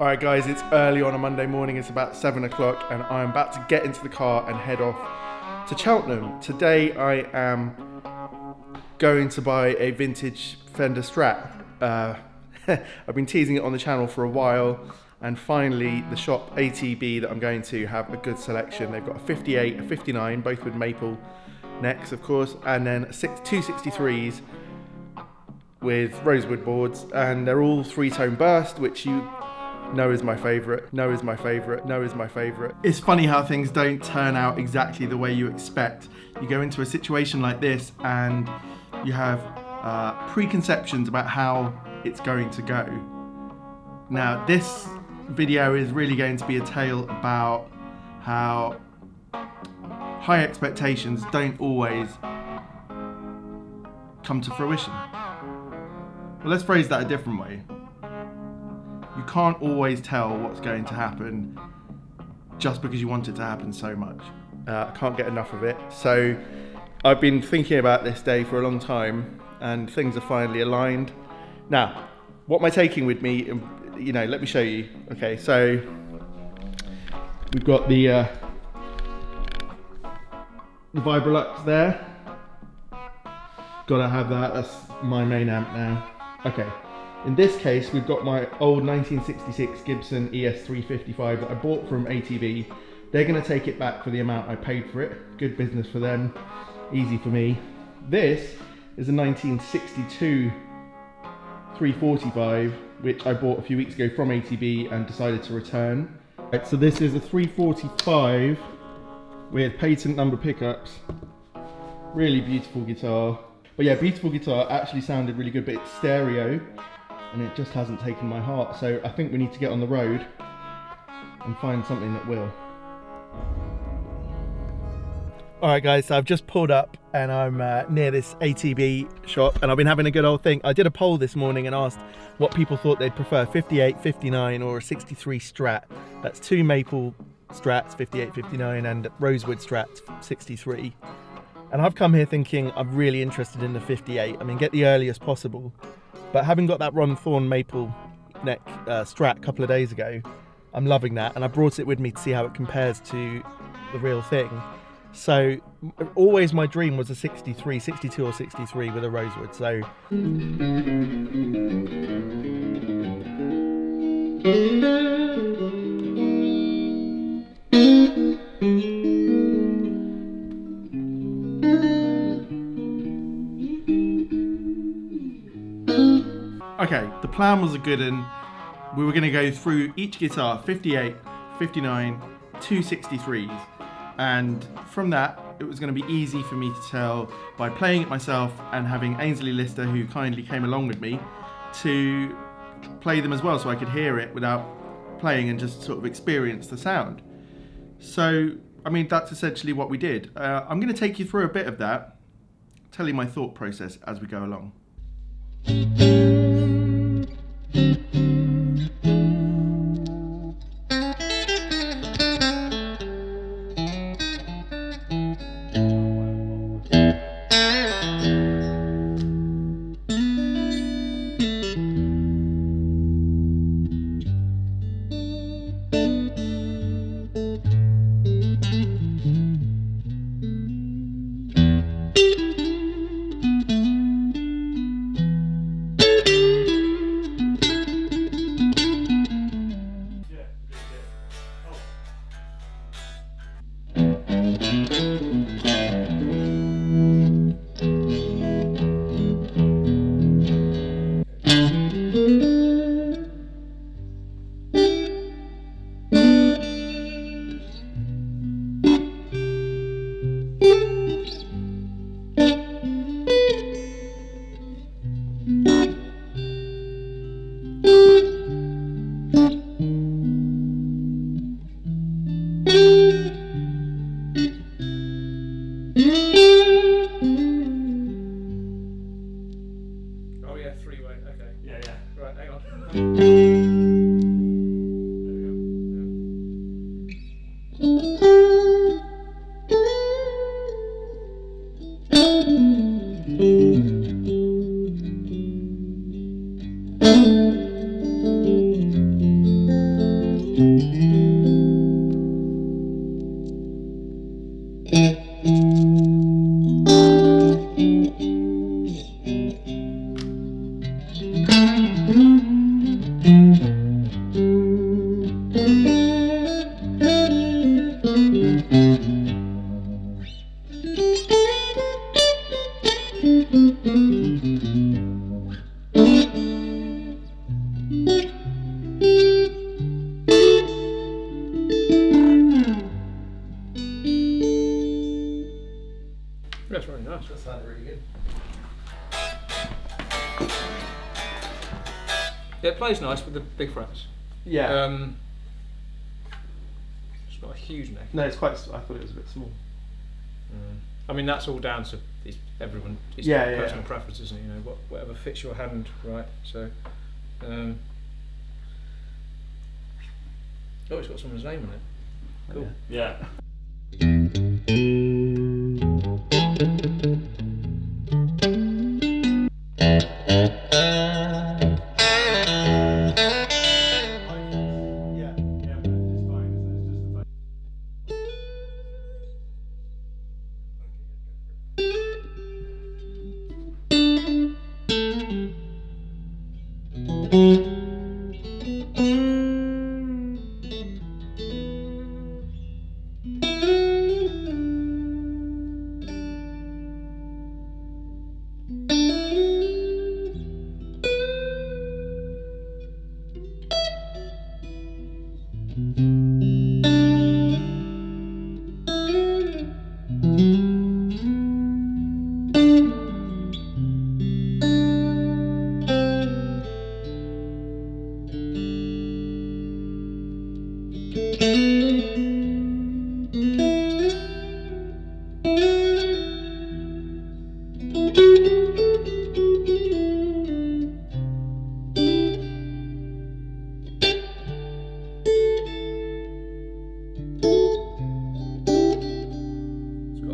Alright guys, it's early on a Monday morning, it's about 7 o'clock and I'm about to get into the car and head off to Cheltenham. Today I am going to buy a vintage Fender Strat. I've been teasing it on the channel for a while, and finally the shop ATB that I'm going to have a good selection. They've got a 58, a 59, both with maple necks of course, and then two 63s with rosewood boards, and they're all three-tone burst, which you know is my favourite, know is my favourite, know is my favourite. It's funny how things don't turn out exactly the way you expect. You go into a situation like this and you have preconceptions about how it's going to go. Now this video is really going to be a tale about how high expectations don't always come to fruition. Well, let's phrase that a different way. You can't always tell what's going to happen just because you want it to happen so much. I can't get enough of it. So I've been thinking about this day for a long time and things are finally aligned. Now, what am I taking with me? You know, let me show you. Okay, so we've got the Vibrolux there. Gotta have that, that's my main amp now. Okay. In this case, we've got my old 1966 Gibson ES355 that I bought from ATB. They're going to take it back for the amount I paid for it. Good business for them, easy for me. This is a 1962 345, which I bought a few weeks ago from ATB and decided to return. Right, so this is a 345 with patent number pickups. Really beautiful guitar. But yeah, beautiful guitar, actually sounded really good, but it's stereo. And it just hasn't taken my heart, so I think we need to get on the road and find something that will. Alright guys, so I've just pulled up and I'm near this ATB shop and I've been having a good old think. I did a poll this morning and asked what people thought they'd prefer, 58, 59 or a 63 Strat. That's two maple Strats, 58, 59 and rosewood Strats, 63. And I've come here thinking I'm really interested in the 58. I mean, get the earliest possible. But having got that Ron Thorn maple neck Strat a couple of days ago, I'm loving that, and I brought it with me to see how it compares to the real thing. So always my dream was a 63, 62 or 63 with a rosewood. So okay, the plan was a good one. We were going to go through each guitar, 58, 59, two 63s, and from that it was going to be easy for me to tell by playing it myself and having Ainsley Lister, who kindly came along with me, to play them as well so I could hear it without playing and just sort of experience the sound. So, I mean, that's essentially what we did. I'm going to take you through a bit of that, tell you my thought process as we go along. That's really nice. That sounded really good. Yeah, it plays nice with the big frets. Yeah. It's not a huge neck. No, it's quite. I thought it was a bit small. I mean, that's all down to everyone. It's personal preference, isn't it? You know, whatever fits your hand, right? So, oh, it's got someone's name on it. Cool. Yeah.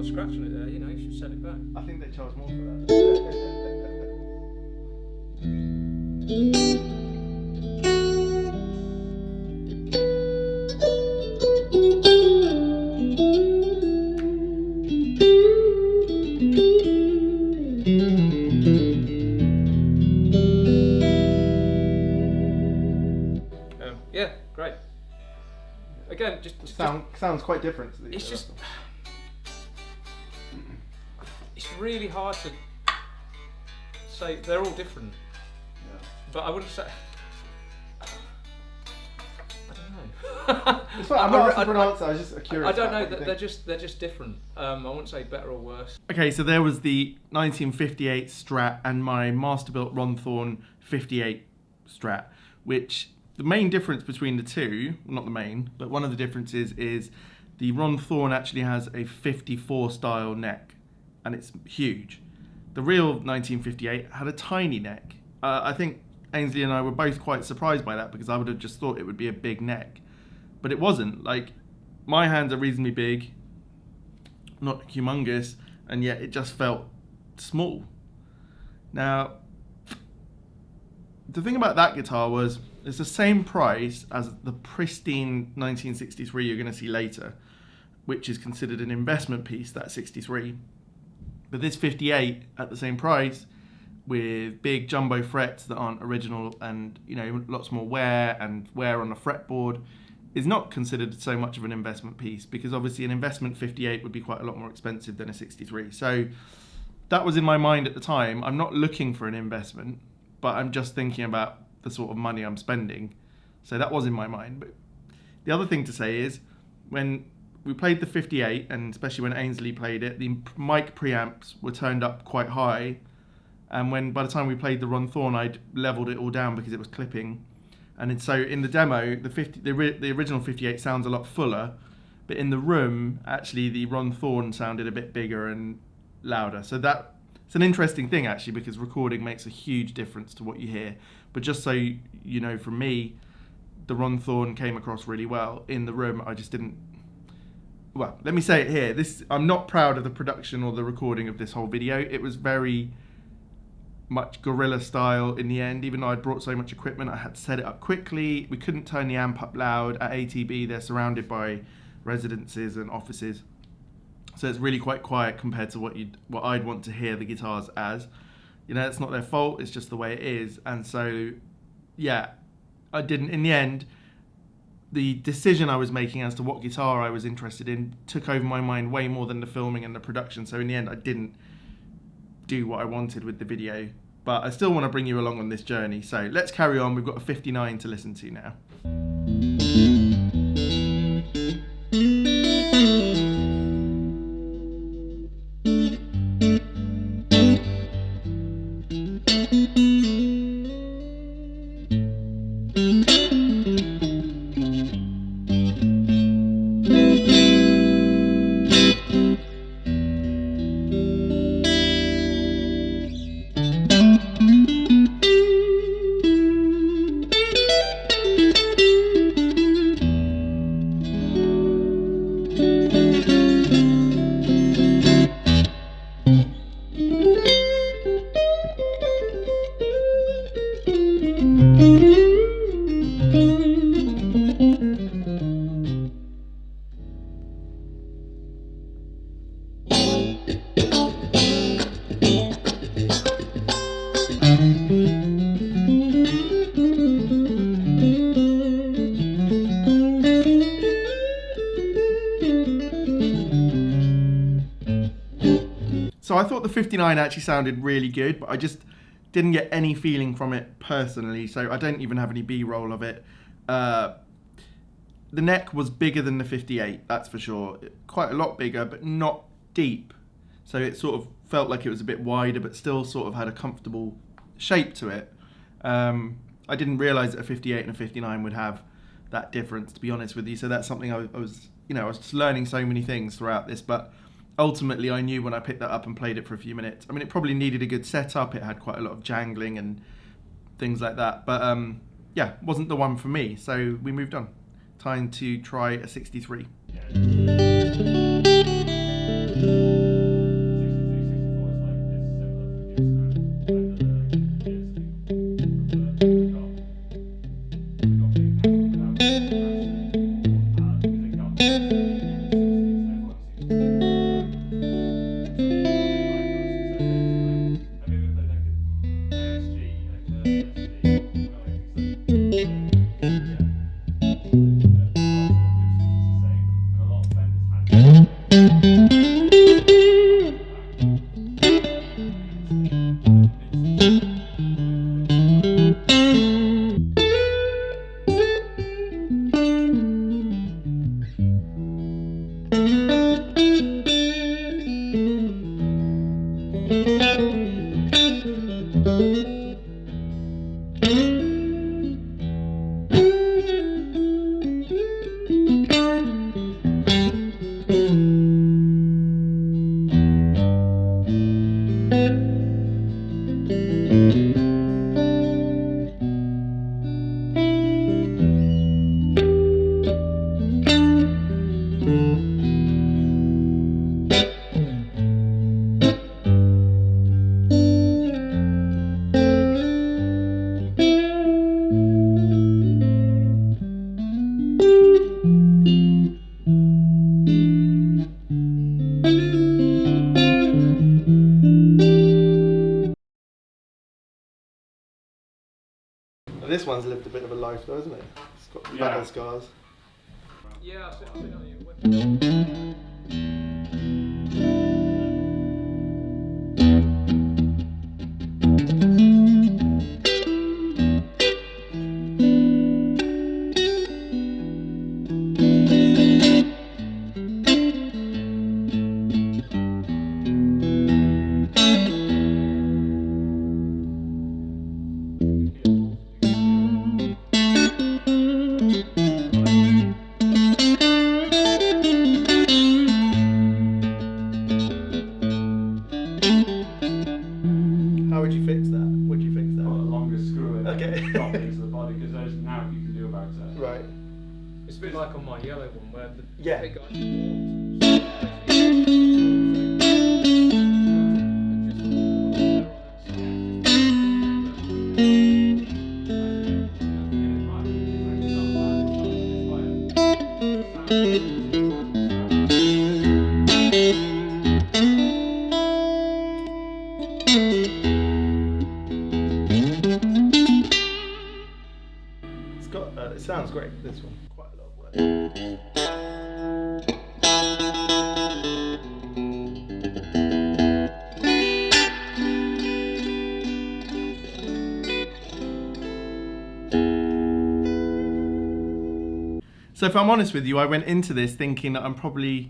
Scratch on it there, you know, you should send it back. I think they charge more for that. Yeah, great. Again, just sounds quite different to these. It's just. It's really hard to say. They're all different. Yeah. But I wouldn't say. I don't know. It's fine. I'm not asking for an answer. I was just curious. I don't know. They're just different. I wouldn't say better or worse. Okay, so there was the 1958 Strat and my Masterbuilt Ronthorn 58 Strat, which the main difference between the two, not the main, but one of the differences is the Ronthorn actually has a 54 style neck, and it's huge. The real 1958 had a tiny neck. I think Ainsley and I were both quite surprised by that, because I would have just thought it would be a big neck. But it wasn't. Like, my hands are reasonably big, not humongous, and yet it just felt small. Now, the thing about that guitar was it's the same price as the pristine 1963 you're going to see later, which is considered an investment piece, that 63. But this 58 at the same price, with big jumbo frets that aren't original and, you know, lots more wear and wear on the fretboard, is not considered so much of an investment piece, because obviously an investment 58 would be quite a lot more expensive than a 63. So that was in my mind at the time. I'm not looking for an investment, but I'm just thinking about the sort of money I'm spending. So that was in my mind. But the other thing to say is, when we played the 58, and especially when Ainsley played it, the mic preamps were turned up quite high. And by the time we played the Ronthorn, I'd leveled it all down because it was clipping. And so in the demo, the original 58 sounds a lot fuller, but in the room, actually the Ronthorn sounded a bit bigger and louder. So it's an interesting thing, actually, because recording makes a huge difference to what you hear. But just so you know, from me, the Ronthorn came across really well. In the room, I just didn't. Well, let me say it here. I'm not proud of the production or the recording of this whole video. It was very much guerrilla style in the end. Even though I'd brought so much equipment, I had to set it up quickly. We couldn't turn the amp up loud. At ATB, they're surrounded by residences and offices, so it's really quite quiet compared to what I'd want to hear the guitars as. You know, it's not their fault, it's just the way it is. And so, yeah, I didn't, in the end, the decision I was making as to what guitar I was interested in took over my mind way more than the filming and the production. So in the end, I didn't do what I wanted with the video. But I still want to bring you along on this journey. So let's carry on. We've got a 59 to listen to now. So I thought the 59 actually sounded really good, but I just didn't get any feeling from it personally, so I don't even have any B-roll of it. The neck was bigger than the 58, that's for sure. Quite a lot bigger, but not deep. So it sort of felt like it was a bit wider, but still sort of had a comfortable shape to it. I didn't realise that a 58 and a 59 would have that difference, to be honest with you. So that's something I was just learning so many things throughout this, but ultimately I knew when I picked that up and played it for a few minutes. I mean, it probably needed a good setup. It had quite a lot of jangling and things like that, but yeah, wasn't the one for me. So we moved on. Time to try a 63. This one's lived a bit of a life though, hasn't it? It's got battle scars. Yeah, I've seen it on your website. How would you fix that? Would you fix that? Put a longer screw in Okay. drop into the body, because there's now you can do about Right. It's a bit like on my yellow one where the Yeah. big guy It sounds great, this one. Quite a lot of work. So if I'm honest with you, I went into this thinking that I'm probably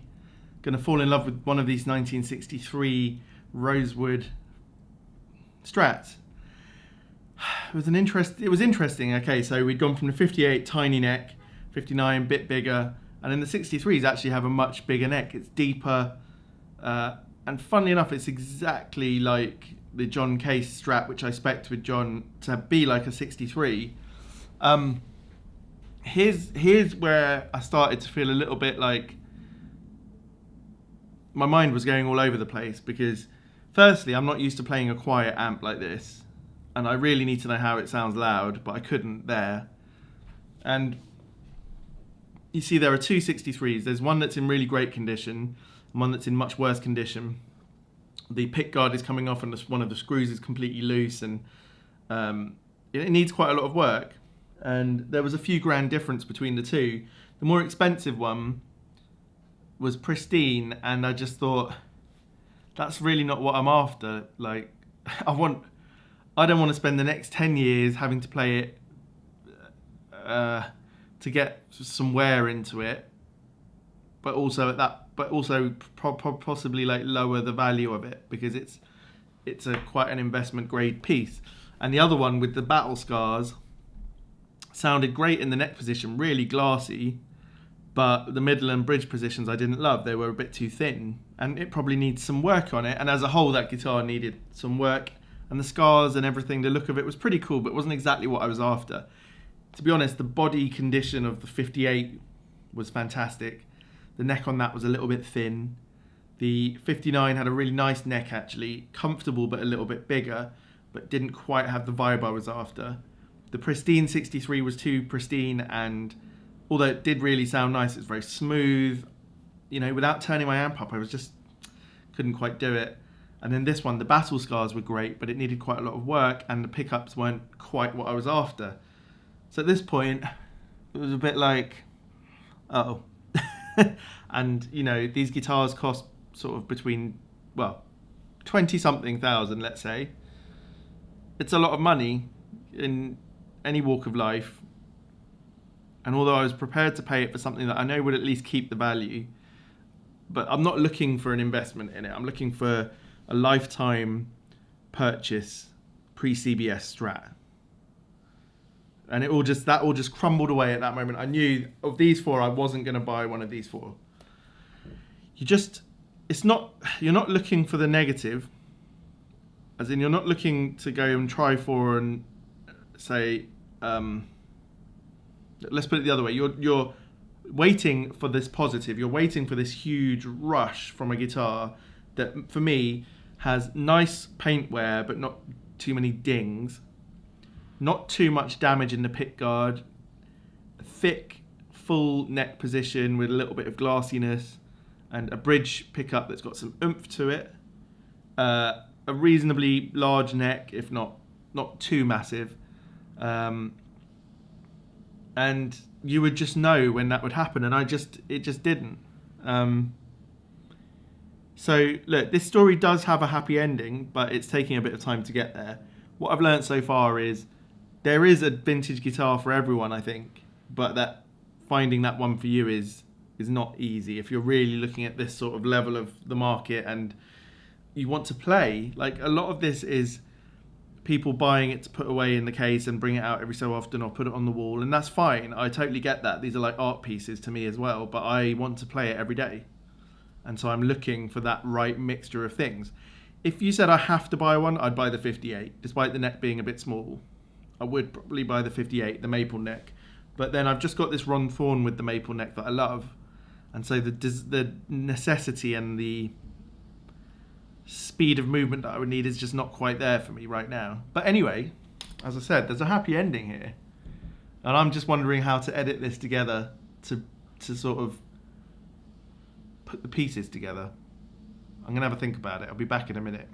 going to fall in love with one of these 1963 rosewood Strats. It was interesting. Okay, so we'd gone from the 58 tiny neck, 59 bit bigger, and then the 63s actually have a much bigger neck. It's deeper, and funnily enough, it's exactly like the John Case Strat, which I spec'd with John to be like a 63. Here's where I started to feel a little bit like my mind was going all over the place, because firstly, I'm not used to playing a quiet amp like this, and I really need to know how it sounds loud, but I couldn't there. And you see there are two 63s. There's one that's in really great condition and one that's in much worse condition. The pick guard is coming off and one of the screws is completely loose, and it needs quite a lot of work. And there was a few grand difference between the two. The more expensive one was pristine, and I just thought, that's really not what I'm after. Like, I don't want to spend the next 10 years having to play it to get some wear into it, but also possibly like lower the value of it, because it's quite an investment grade piece. And the other one with the battle scars sounded great in the neck position, really glassy, but the middle and bridge positions I didn't love. They were a bit too thin, and it probably needs some work on it. And as a whole, that guitar needed some work, and the scars and everything, the look of it was pretty cool, but it wasn't exactly what I was after. To be honest, the body condition of the 58 was fantastic. The neck on that was a little bit thin. The 59 had a really nice neck, actually, comfortable but a little bit bigger, but didn't quite have the vibe I was after. The pristine 63 was too pristine, and although it did really sound nice, it's very smooth. You know, without turning my amp up, I couldn't quite do it. And then this one, the battle scars were great, but it needed quite a lot of work, and the pickups weren't quite what I was after. So at this point, it was a bit like, uh-oh. And, you know, these guitars cost sort of between, 20-something thousand, let's say. It's a lot of money in any walk of life. And although I was prepared to pay it for something that I know would at least keep the value, but I'm not looking for an investment in it. I'm looking for a lifetime purchase Pre-CBS Strat. And that all just crumbled away at that moment. I knew of these four, I wasn't going to buy one of these four. You're not looking for the negative, as in you're not looking to go and try for and say, let's put it the other way. You're waiting for this positive. You're waiting for this huge rush from a guitar that, for me, has nice paint wear, but not too many dings. Not too much damage in the pick guard. A thick, full neck position with a little bit of glassiness, and a bridge pickup that's got some oomph to it. A reasonably large neck, if not too massive. And you would just know when that would happen, and it just didn't. So look, this story does have a happy ending, but it's taking a bit of time to get there. What I've learned so far is there is a vintage guitar for everyone, I think, but that finding that one for you is not easy if you're really looking at this sort of level of the market and you want to play. Like, a lot of this is people buying it to put away in the case and bring it out every so often or put it on the wall, and that's fine. I totally get that. These are like art pieces to me as well, but I want to play it every day. And so I'm looking for that right mixture of things. If you said I have to buy one, I'd buy the 58, despite the neck being a bit small. I would probably buy the 58, the maple neck. But then I've just got this Ron Thorn with the maple neck that I love. And so the necessity and the speed of movement that I would need is just not quite there for me right now. But anyway, as I said, there's a happy ending here. And I'm just wondering how to edit this together to sort of put the pieces together. I'm going to have a think about it. I'll be back in a minute.